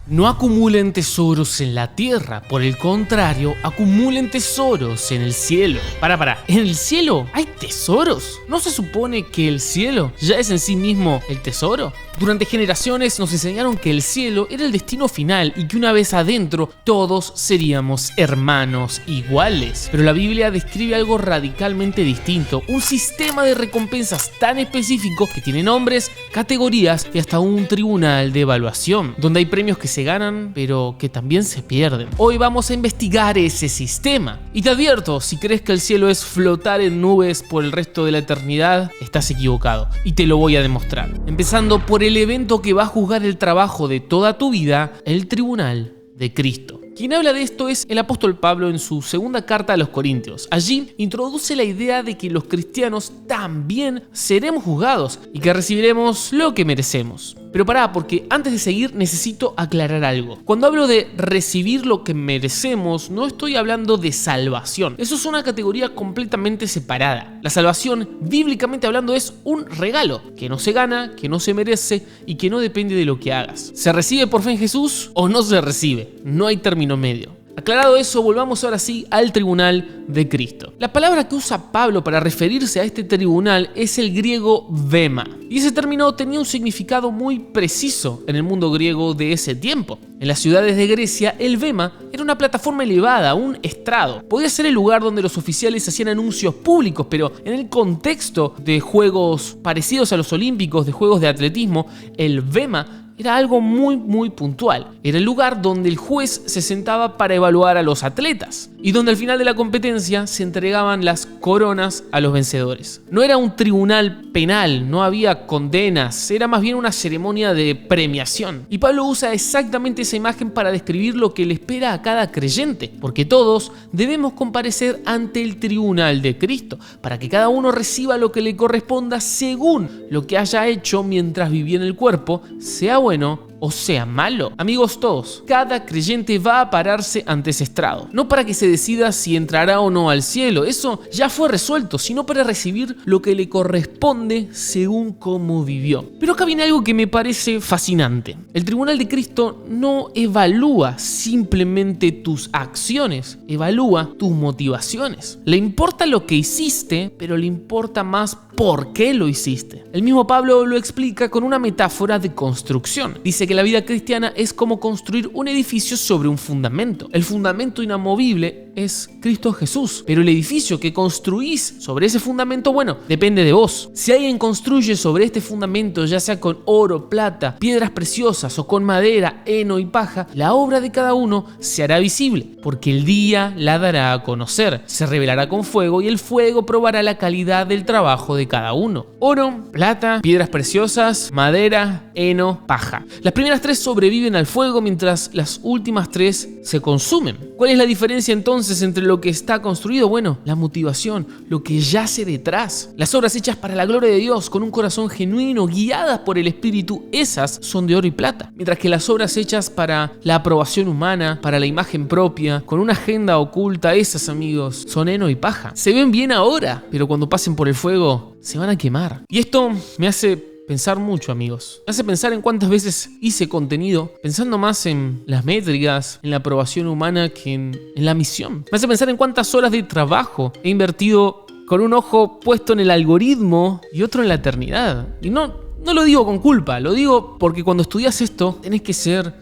No acumulen tesoros en la tierra, por el contrario, acumulen tesoros en el cielo. ¿En el cielo hay tesoros? ¿No se supone que el cielo ya es en sí mismo el tesoro? Durante generaciones nos enseñaron que el cielo era el destino final y que una vez adentro todos seríamos hermanos iguales. Pero la Biblia describe algo radicalmente distinto, un sistema de recompensas tan específico que tiene nombres, categorías y hasta un tribunal de evaluación, donde hay premios que se ganan pero que también se pierden. Hoy vamos a investigar ese sistema. Y te advierto, si crees que el cielo es flotar en nubes por el resto de la eternidad, estás equivocado y te lo voy a demostrar. Empezando por el evento que va a juzgar el trabajo de toda tu vida, el tribunal de Cristo. Quien habla de esto es el apóstol Pablo en su segunda carta a los Corintios. Allí introduce la idea de que los cristianos también seremos juzgados y que recibiremos lo que merecemos. Pero porque antes de seguir necesito aclarar algo. Cuando hablo de recibir lo que merecemos, no estoy hablando de salvación. Eso es una categoría completamente separada. La salvación, bíblicamente hablando, es un regalo que no se gana, que no se merece y que no depende de lo que hagas. ¿Se recibe por fe en Jesús o no se recibe? No hay término medio. Aclarado eso, volvamos ahora sí al tribunal de Cristo. La palabra que usa Pablo para referirse a este tribunal es el griego bema. Y ese término tenía un significado muy preciso en el mundo griego de ese tiempo. En las ciudades de Grecia, el bema era una plataforma elevada, un estrado. Podía ser el lugar donde los oficiales hacían anuncios públicos, pero en el contexto de juegos parecidos a los olímpicos, de juegos de atletismo, el bema era algo muy puntual. Era el lugar donde el juez se sentaba para evaluar a los atletas y donde al final de la competencia se entregaban las coronas a los vencedores. No era un tribunal penal, no había condenas, era más bien una ceremonia de premiación. Y Pablo usa exactamente esa imagen para describir lo que le espera a cada creyente, porque todos debemos comparecer ante el tribunal de Cristo, para que cada uno reciba lo que le corresponda según lo que haya hecho mientras vivía en el cuerpo, sea bueno o sea malo. Amigos todos, cada creyente va a pararse ante ese estrado, no para que se decida si entrará o no al cielo, eso ya fue resuelto, sino para recibir lo que le corresponde según cómo vivió. Pero acá viene algo que me parece fascinante. El tribunal de Cristo no evalúa simplemente tus acciones, evalúa tus motivaciones. Le importa lo que hiciste, pero le importa más por qué lo hiciste. El mismo Pablo lo explica con una metáfora de construcción. Dice que la vida cristiana es como construir un edificio sobre un fundamento. El fundamento inamovible es Cristo Jesús, pero el edificio que construís sobre ese fundamento, bueno, depende de vos. Si alguien construye sobre este fundamento, ya sea con oro, plata, piedras preciosas o con madera, heno y paja, la obra de cada uno se hará visible, porque el día la dará a conocer, se revelará con fuego y el fuego probará la calidad del trabajo de cada uno. Oro, plata, piedras preciosas, madera, heno, paja. Las primeras tres sobreviven al fuego mientras las últimas tres se consumen. ¿Cuál es la diferencia entonces entre lo que está construido? Bueno, la motivación, lo que yace detrás. Las obras hechas para la gloria de Dios con un corazón genuino, guiadas por el Espíritu, esas son de oro y plata. Mientras que las obras hechas para la aprobación humana, para la imagen propia, con una agenda oculta, esas, amigos, son heno y paja. Se ven bien ahora, pero cuando pasen por el fuego, se van a quemar. Y esto me hace pensar mucho, amigos. Me hace pensar en cuántas veces hice contenido pensando más en las métricas, en la aprobación humana que en la misión. Me hace pensar en cuántas horas de trabajo he invertido con un ojo puesto en el algoritmo y otro en la eternidad. Y no lo digo con culpa, lo digo porque cuando estudias esto tenés que ser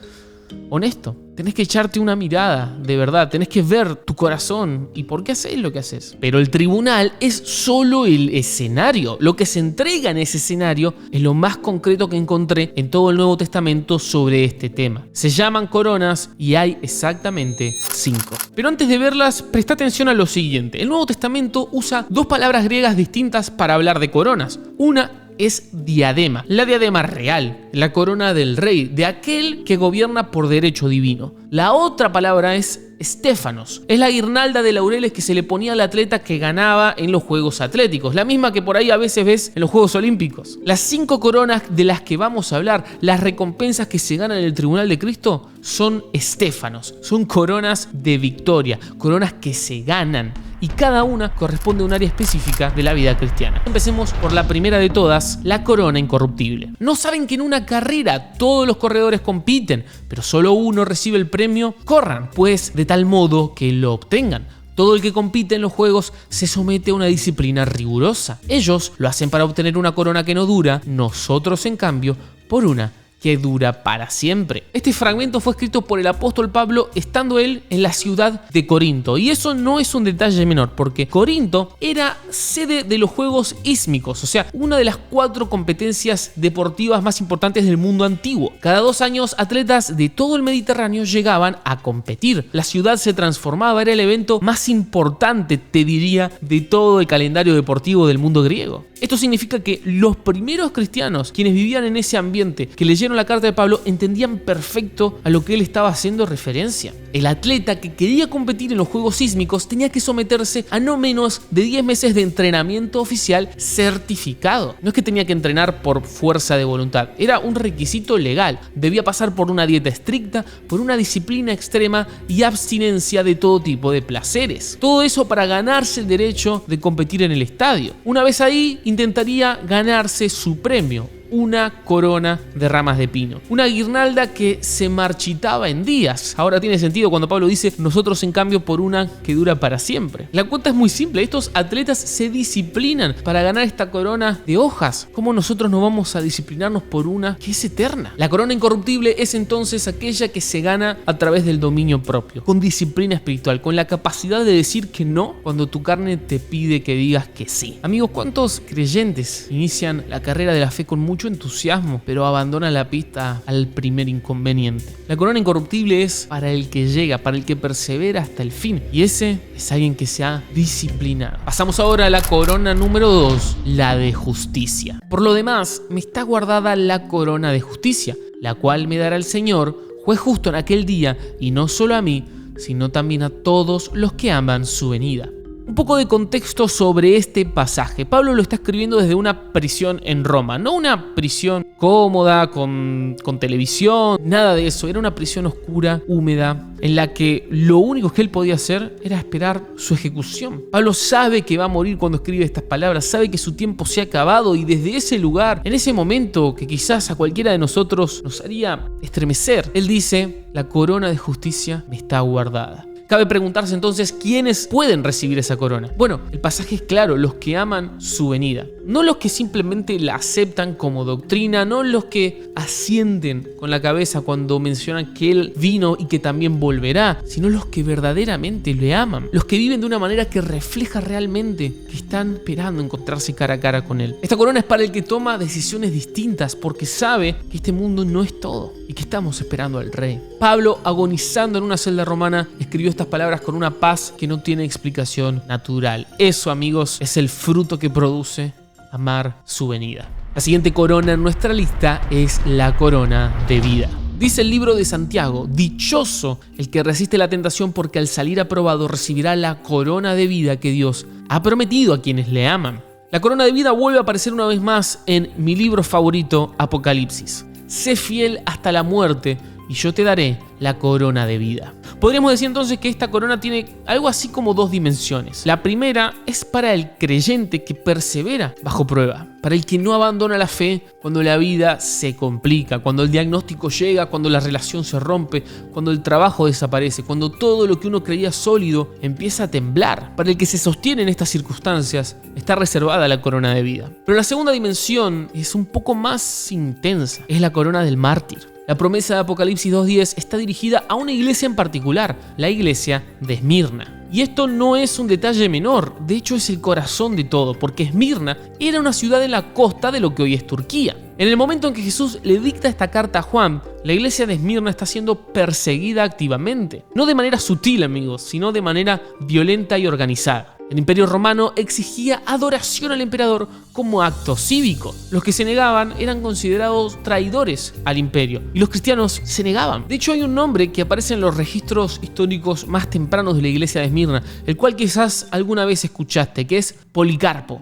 honesto. Tenés que echarte una mirada de verdad, tenés que ver tu corazón y por qué haces lo que haces. Pero el tribunal es solo el escenario. Lo que se entrega en ese escenario es lo más concreto que encontré en todo el Nuevo Testamento sobre este tema. Se llaman coronas y hay exactamente 5. Pero antes de verlas, presta atención a lo siguiente. El Nuevo Testamento usa dos palabras griegas distintas para hablar de coronas. Una es diadema, la diadema real, la corona del rey, de aquel que gobierna por derecho divino. La otra palabra es estéfanos, es la guirnalda de laureles que se le ponía al atleta que ganaba en los Juegos Atléticos, la misma que por ahí a veces ves en los Juegos Olímpicos. Las 5 coronas de las que vamos a hablar, las recompensas que se ganan en el tribunal de Cristo, son estéfanos, son coronas de victoria, coronas que se ganan y cada una corresponde a un área específica de la vida cristiana. Empecemos por la primera de todas, la corona incorruptible. ¿No saben que en una carrera todos los corredores compiten, pero solo uno recibe el premio? Corran, pues, de tal modo que lo obtengan. Todo el que compite en los juegos se somete a una disciplina rigurosa. Ellos lo hacen para obtener una corona que no dura, nosotros, en cambio, por una que dura para siempre. Este fragmento fue escrito por el apóstol Pablo estando él en la ciudad de Corinto. Y eso no es un detalle menor, porque Corinto era sede de los Juegos Ísmicos, o sea, una de las 4 competencias deportivas más importantes del mundo antiguo. Cada 2 años, atletas de todo el Mediterráneo llegaban a competir. La ciudad se transformaba, era el evento más importante, te diría, de todo el calendario deportivo del mundo griego. Esto significa que los primeros cristianos, quienes vivían en ese ambiente, que leyeron la carta de Pablo, entendían perfecto a lo que él estaba haciendo referencia. El atleta que quería competir en los Juegos Sísmicos tenía que someterse a no menos de 10 meses de entrenamiento oficial certificado. No es que tenía que entrenar por fuerza de voluntad, era un requisito legal. Debía pasar por una dieta estricta, por una disciplina extrema y abstinencia de todo tipo de placeres. Todo eso para ganarse el derecho de competir en el estadio. Una vez ahí, intentaría ganarse su premio, una corona de ramas de pino, una guirnalda que se marchitaba en días. Ahora tiene sentido cuando Pablo dice: nosotros, en cambio, por una que dura para siempre. La cuenta es muy simple: estos atletas se disciplinan para ganar esta corona de hojas. ¿Cómo nosotros no vamos a disciplinarnos por una que es eterna? La corona incorruptible es entonces aquella que se gana a través del dominio propio, con disciplina espiritual, con la capacidad de decir que no cuando tu carne te pide que digas que sí. Amigos, ¿cuántos creyentes inician la carrera de la fe con mucho entusiasmo, pero abandona la pista al primer inconveniente? La corona incorruptible es para el que llega, para el que persevera hasta el fin, y ese es alguien que se ha disciplinado. Pasamos ahora a la corona número 2, la de justicia. Por lo demás, me está guardada la corona de justicia, la cual me dará el Señor, juez justo, en aquel día, y no solo a mí, sino también a todos los que aman su venida. Un poco de contexto sobre este pasaje. Pablo lo está escribiendo desde una prisión en Roma. No una prisión cómoda, con televisión, nada de eso. Era una prisión oscura, húmeda, en la que lo único que él podía hacer era esperar su ejecución. Pablo sabe que va a morir cuando escribe estas palabras, sabe que su tiempo se ha acabado, y desde ese lugar, en ese momento que quizás a cualquiera de nosotros nos haría estremecer, él dice: la corona de justicia me está guardada. Cabe preguntarse entonces, ¿quiénes pueden recibir esa corona? Bueno, el pasaje es claro: los que aman su venida. No los que simplemente la aceptan como doctrina, no los que asienten con la cabeza cuando mencionan que Él vino y que también volverá, sino los que verdaderamente le aman, los que viven de una manera que refleja realmente que están esperando encontrarse cara a cara con Él. Esta corona es para el que toma decisiones distintas, porque sabe que este mundo no es todo y que estamos esperando al Rey. Pablo, agonizando en una celda romana, escribió estas palabras con una paz que no tiene explicación natural. Eso, amigos, es el fruto que produce amar su venida. La siguiente corona en nuestra lista es la corona de vida. Dice el libro de Santiago: dichoso el que resiste la tentación, porque al salir aprobado recibirá la corona de vida que Dios ha prometido a quienes le aman. La corona de vida vuelve a aparecer una vez más en mi libro favorito, Apocalipsis. Sé fiel hasta la muerte y yo te daré la corona de vida. Podríamos decir entonces que esta corona tiene algo así como 2 dimensiones. La primera es para el creyente que persevera bajo prueba, para el que no abandona la fe cuando la vida se complica, cuando el diagnóstico llega, cuando la relación se rompe, cuando el trabajo desaparece, cuando todo lo que uno creía sólido empieza a temblar. Para el que se sostiene en estas circunstancias está reservada la corona de vida. Pero la segunda dimensión es un poco más intensa, es la corona del mártir. La promesa de Apocalipsis 2:10 está dirigida a una iglesia en particular, la iglesia de Esmirna. Y esto no es un detalle menor, de hecho es el corazón de todo, porque Esmirna era una ciudad en la costa de lo que hoy es Turquía. En el momento en que Jesús le dicta esta carta a Juan, la iglesia de Esmirna está siendo perseguida activamente. No de manera sutil, amigos, sino de manera violenta y organizada. El Imperio Romano exigía adoración al emperador como acto cívico. Los que se negaban eran considerados traidores al imperio y los cristianos se negaban. De hecho, hay un nombre que aparece en los registros históricos más tempranos de la iglesia de Esmirna, el cual quizás alguna vez escuchaste, que es Policarpo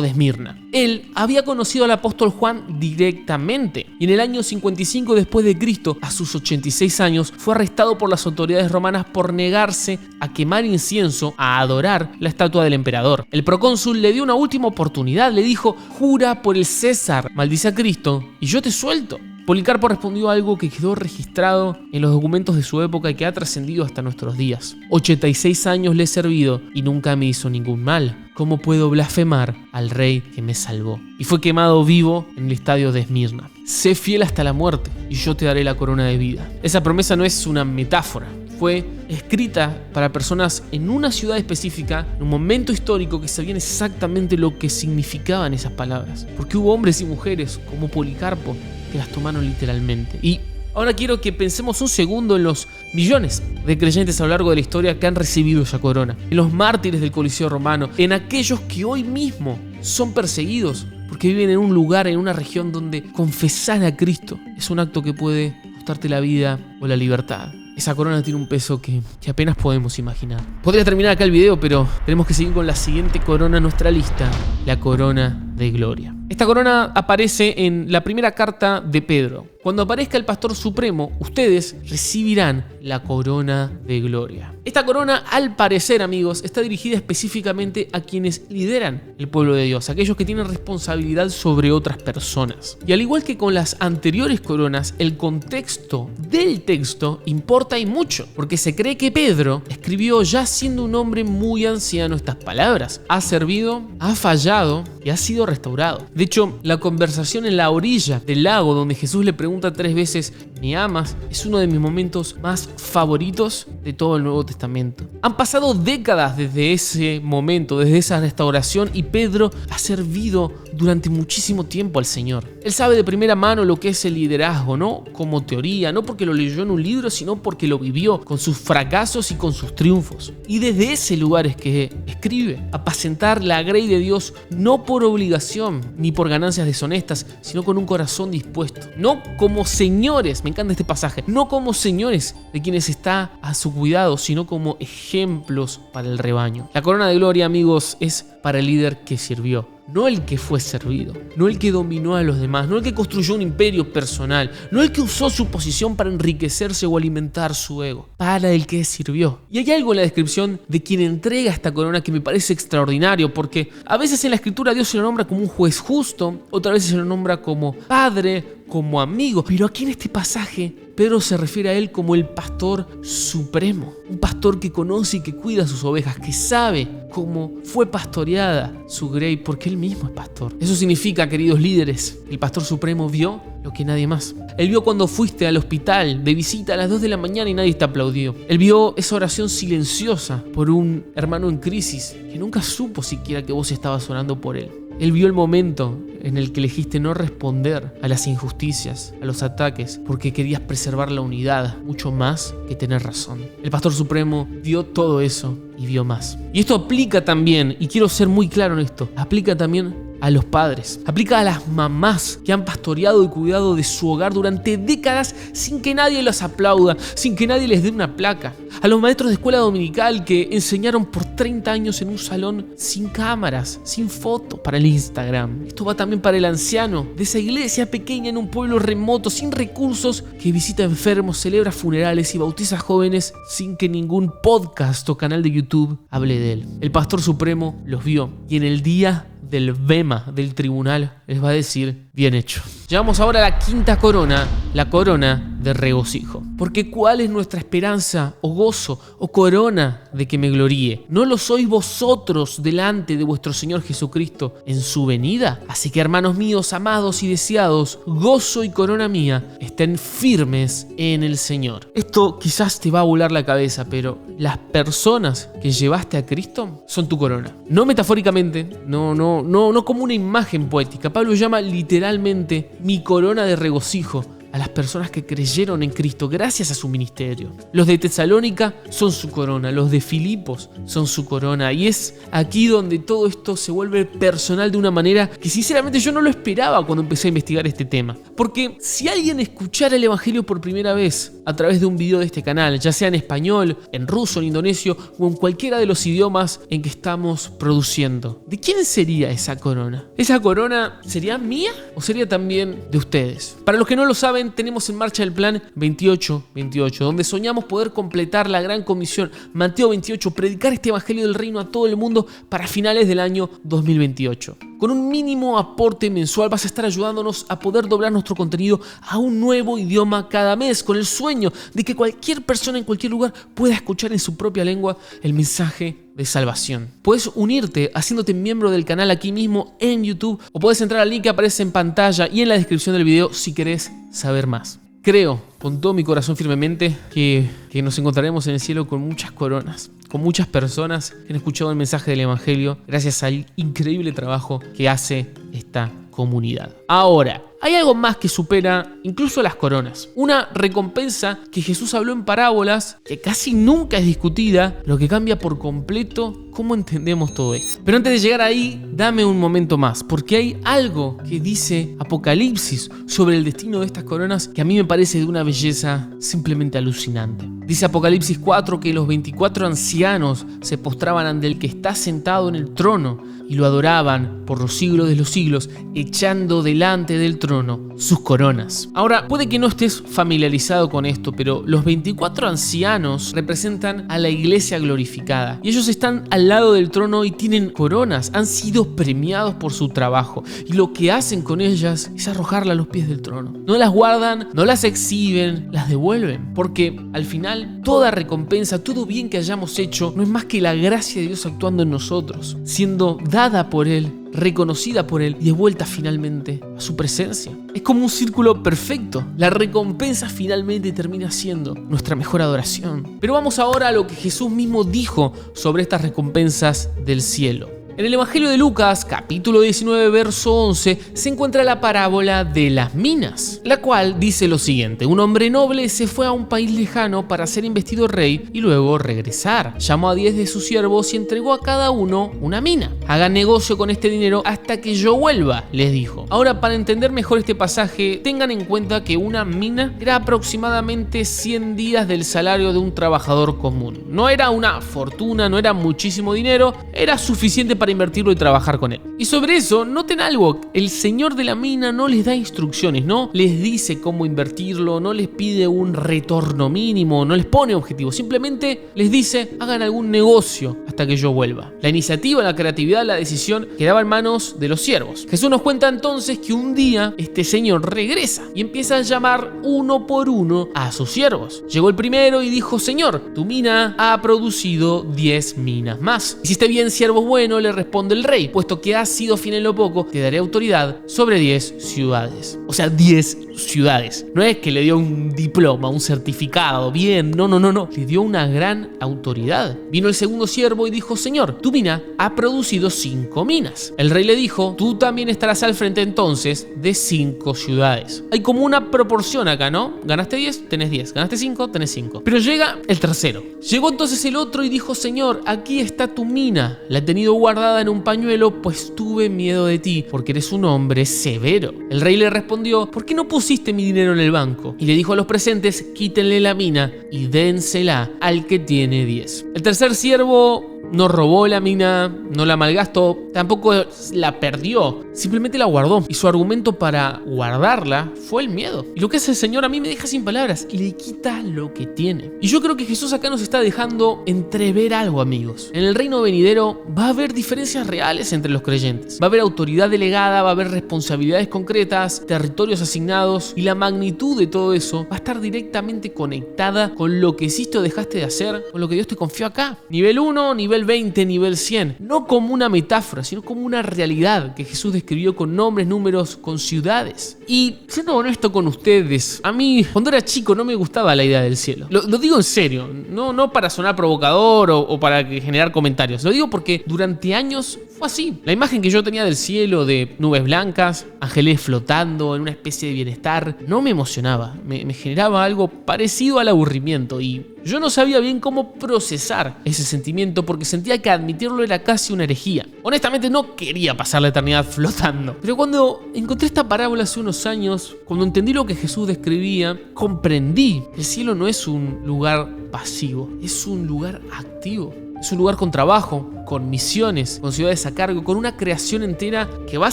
de Esmirna. Él había conocido al apóstol Juan directamente y en el año 55 después de Cristo, a sus 86 años, fue arrestado por las autoridades romanas por negarse a quemar incienso, a adorar la estatua del emperador. El procónsul le dio una última oportunidad, le dijo: jura por el César, maldice a Cristo y yo te suelto. Policarpo respondió algo que quedó registrado en los documentos de su época y que ha trascendido hasta nuestros días. 86 años le he servido y nunca me hizo ningún mal. ¿Cómo puedo blasfemar al rey que me salvó? Y fue quemado vivo en el estadio de Esmirna. Sé fiel hasta la muerte y yo te daré la corona de vida. Esa promesa no es una metáfora. Fue escrita para personas en una ciudad específica, en un momento histórico que sabían exactamente lo que significaban esas palabras. Porque hubo hombres y mujeres como Policarpo que las tomaron literalmente. Y ahora quiero que pensemos un segundo en los millones de creyentes a lo largo de la historia que han recibido esa corona, en los mártires del Coliseo Romano, en aquellos que hoy mismo son perseguidos porque viven en un lugar, en una región donde confesar a Cristo es un acto que puede costarte la vida o la libertad. Esa corona tiene un peso que apenas podemos imaginar. Podría terminar acá el video, pero tenemos que seguir con la siguiente corona en nuestra lista, la corona de gloria. Esta corona aparece en la primera carta de Pedro. Cuando aparezca el Pastor Supremo, ustedes recibirán la corona de gloria. Esta corona, al parecer, amigos, está dirigida específicamente a quienes lideran el pueblo de Dios, aquellos que tienen responsabilidad sobre otras personas. Y al igual que con las anteriores coronas, el contexto del texto importa y mucho, porque se cree que Pedro escribió ya siendo un hombre muy anciano estas palabras. Ha servido, ha fallado y ha sido restaurado. De hecho, la conversación en la orilla del lago donde Jesús le pregunta 3 veces: ¿me amas?, es uno de mis momentos más favoritos de todo el Nuevo Testamento. Han pasado décadas desde ese momento, desde esa restauración, y Pedro ha servido durante muchísimo tiempo al Señor. Él sabe de primera mano lo que es el liderazgo, no como teoría, no porque lo leyó en un libro, sino porque lo vivió, con sus fracasos y con sus triunfos. Y desde ese lugar es que escribe: apacentar la grey de Dios no por obligación ni por ganancias deshonestas, sino con un corazón dispuesto. No como señores, me encanta este pasaje, no como señores de quienes está a su cuidado, sino como ejemplos para el rebaño. La corona de gloria, amigos, es para el líder que sirvió, no el que fue servido, no el que dominó a los demás, no el que construyó un imperio personal, no el que usó su posición para enriquecerse o alimentar su ego, para el que sirvió. Y hay algo en la descripción de quien entrega esta corona que me parece extraordinario, porque a veces en la escritura Dios se lo nombra como un juez justo, otras veces se lo nombra como padre, como amigo, pero aquí en este pasaje Pedro se refiere a él como el pastor supremo, un pastor que conoce y que cuida sus ovejas, que sabe cómo fue pastoreada su grey porque él mismo es pastor. Eso significa, queridos líderes, el pastor supremo vio lo que nadie más. Él vio cuando fuiste al hospital de visita a las 2 de la mañana y nadie te aplaudió. Él vio esa oración silenciosa por un hermano en crisis que nunca supo siquiera que vos estabas orando por él. Él vio el momento en el que elegiste no responder a las injusticias, a los ataques, porque querías preservar la unidad mucho más que tener razón. El Pastor Supremo vio todo eso y vio más. Y esto aplica también, y quiero ser muy claro en esto, aplica también a los padres, aplica a las mamás que han pastoreado y cuidado de su hogar durante décadas sin que nadie los aplauda, sin que nadie les dé una placa. A los maestros de escuela dominical que enseñaron por 30 años en un salón sin cámaras, sin fotos para el Instagram. Esto va también para el anciano de esa iglesia pequeña en un pueblo remoto, sin recursos, que visita enfermos, celebra funerales y bautiza jóvenes sin que ningún podcast o canal de YouTube hable de él. El Pastor Supremo los vio y en el día del bema del tribunal les va a decir: bien hecho. Llegamos ahora a la quinta corona, la corona de regocijo. Porque ¿cuál es nuestra esperanza o gozo o corona de que me gloríe? ¿No lo sois vosotros delante de vuestro Señor Jesucristo en su venida? Así que, hermanos míos, amados y deseados, gozo y corona mía, estén firmes en el Señor. Esto quizás te va a volar la cabeza, pero las personas que llevaste a Cristo son tu corona. No metafóricamente, no como una imagen poética. Pablo llama literalmente mi corona de regocijo a las personas que creyeron en Cristo gracias a su ministerio. Los de Tesalónica son su corona, los de Filipos son su corona, y es aquí donde todo esto se vuelve personal de una manera que sinceramente yo no lo esperaba cuando empecé a investigar este tema. Porque si alguien escuchara el Evangelio por primera vez a través de un video de este canal, ya sea en español, en ruso, en indonesio o en cualquiera de los idiomas en que estamos produciendo, ¿de quién sería esa corona? ¿Esa corona sería mía o sería también de ustedes? Para los que no lo saben, tenemos en marcha el plan 28-28, donde soñamos poder completar la gran comisión Mateo 28, predicar este Evangelio del Reino a todo el mundo para finales del año 2028. Con un mínimo aporte mensual vas a estar ayudándonos a poder doblar nuestro contenido a un nuevo idioma cada mes, con el sueño de que cualquier persona en cualquier lugar pueda escuchar en su propia lengua el mensaje de salvación. Puedes unirte haciéndote miembro del canal aquí mismo en YouTube, o puedes entrar al link que aparece en pantalla y en la descripción del video si querés saber más. Creo con todo mi corazón firmemente que nos encontraremos en el cielo con muchas coronas, con muchas personas que han escuchado el mensaje del Evangelio gracias al increíble trabajo que hace esta comunidad. Ahora, hay algo más que supera incluso las coronas. Una recompensa que Jesús habló en parábolas, que casi nunca es discutida, lo que cambia por completo cómo entendemos todo esto. Pero antes de llegar ahí, dame un momento más, porque hay algo que dice Apocalipsis sobre el destino de estas coronas que a mí me parece de una belleza simplemente alucinante. Dice Apocalipsis 4 que los 24 ancianos se postraban ante el que está sentado en el trono y lo adoraban por los siglos de los siglos, echando delante del trono sus coronas. Ahora, puede que no estés familiarizado con esto, pero los 24 ancianos representan a la iglesia glorificada. Y ellos están al lado del trono y tienen coronas, han sido premiados por su trabajo. Y lo que hacen con ellas es arrojarlas a los pies del trono. No las guardan, no las exhiben, las devuelven. Porque al final, toda recompensa, todo bien que hayamos hecho, no es más que la gracia de Dios actuando en nosotros, siendo dada por Él, reconocida por Él y devuelta finalmente a su presencia. Es como un círculo perfecto. La recompensa finalmente termina siendo nuestra mejor adoración. Pero vamos ahora a lo que Jesús mismo dijo sobre estas recompensas del cielo. En el Evangelio de Lucas, capítulo 19, verso 11, se encuentra la parábola de las minas, la cual dice lo siguiente: un hombre noble se fue a un país lejano para ser investido rey y luego regresar. Llamó a 10 de sus siervos y entregó a cada uno una mina. Hagan negocio con este dinero hasta que yo vuelva, les dijo. Ahora, para entender mejor este pasaje, tengan en cuenta que una mina era aproximadamente 100 días del salario de un trabajador común. No era una fortuna, no era muchísimo dinero, era suficiente para invertirlo y trabajar con él. Y sobre eso, noten algo: el señor de la mina no les da instrucciones, no les dice cómo invertirlo, no les pide un retorno mínimo, no les pone objetivos, simplemente les dice: hagan algún negocio hasta que yo vuelva. La iniciativa, la creatividad, la decisión quedaba en manos de los siervos. Jesús nos cuenta entonces que un día este señor regresa y empieza a llamar uno por uno a sus siervos. Llegó el primero y dijo: Señor, tu mina ha producido 10 minas más. Hiciste bien, siervo bueno, le responde el rey, puesto que has sido fiel en lo poco, te daré autoridad sobre 10 ciudades. O sea, 10 ciudades. No es que le dio un diploma, un certificado, bien, no. Le dio una gran autoridad. Vino el segundo siervo y dijo: Señor, tu mina ha producido 5 minas. El rey le dijo: tú también estarás al frente entonces de 5 ciudades. Hay como una proporción acá, ¿no? Ganaste 10, tenés 10. Ganaste 5, tenés 5. Pero llega el tercero. Llegó entonces el otro y dijo: Señor, aquí está tu mina. La he tenido guardada en un pañuelo, pues tuve miedo de ti, porque eres un hombre severo. El rey le respondió: ¿por qué no pusiste mi dinero en el banco? Y le dijo a los presentes: quítenle la mina y dénsela al que tiene 10. El tercer siervo no robó la mina, no la malgastó, tampoco la perdió, simplemente la guardó. Y su argumento para guardarla fue el miedo. Y lo que hace el Señor a mí me deja sin palabras: le quita lo que tiene. Y yo creo que Jesús acá nos está dejando entrever algo, amigos. En el reino venidero va a haber diferencias reales entre los creyentes. Va a haber autoridad delegada, va a haber responsabilidades concretas, territorios asignados, y la magnitud de todo eso va a estar directamente conectada con lo que hiciste o dejaste de hacer, con lo que Dios te confió acá. Nivel 1, nivel 20, nivel 100. No como una metáfora, sino como una realidad que Jesús describió con nombres, números, con ciudades. Y siendo honesto con ustedes, a mí cuando era chico no me gustaba la idea del cielo. Lo digo en serio, no para sonar provocador o para generar comentarios. Lo digo porque durante años fue así. La imagen que yo tenía del cielo, de nubes blancas, ángeles flotando en una especie de bienestar, no me emocionaba. Me generaba algo parecido al aburrimiento y yo no sabía bien cómo procesar ese sentimiento porque sentía que admitirlo era casi una herejía. Honestamente no quería pasar la eternidad flotando. Pero cuando encontré esta parábola hace unos años, cuando entendí lo que Jesús describía, comprendí que el cielo no es un lugar pasivo, es un lugar activo. Es un lugar con trabajo, con misiones, con ciudades a cargo, con una creación entera que va a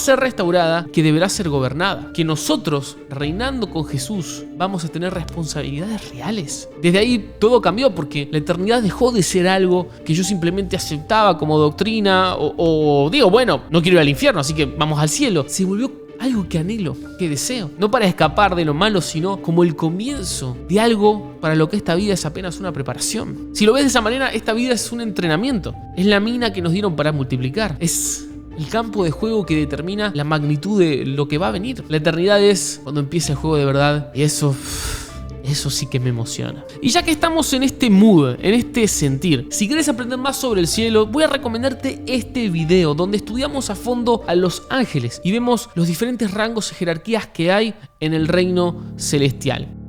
ser restaurada, que deberá ser gobernada. Que nosotros, reinando con Jesús, vamos a tener responsabilidades reales. Desde ahí todo cambió porque la eternidad dejó de ser algo que yo simplemente aceptaba como doctrina o digo, bueno, no quiero ir al infierno, así que vamos al cielo. Se volvió algo que anhelo, que deseo. No para escapar de lo malo, sino como el comienzo de algo para lo que esta vida es apenas una preparación. Si lo ves de esa manera, esta vida es un entrenamiento. Es la mina que nos dieron para multiplicar. Es el campo de juego que determina la magnitud de lo que va a venir. La eternidad es cuando empieza el juego de verdad. Y eso sí que me emociona. Y ya que estamos en este mood, en este sentir, si quieres aprender más sobre el cielo, voy a recomendarte este video donde estudiamos a fondo a los ángeles y vemos los diferentes rangos y jerarquías que hay en el reino celestial.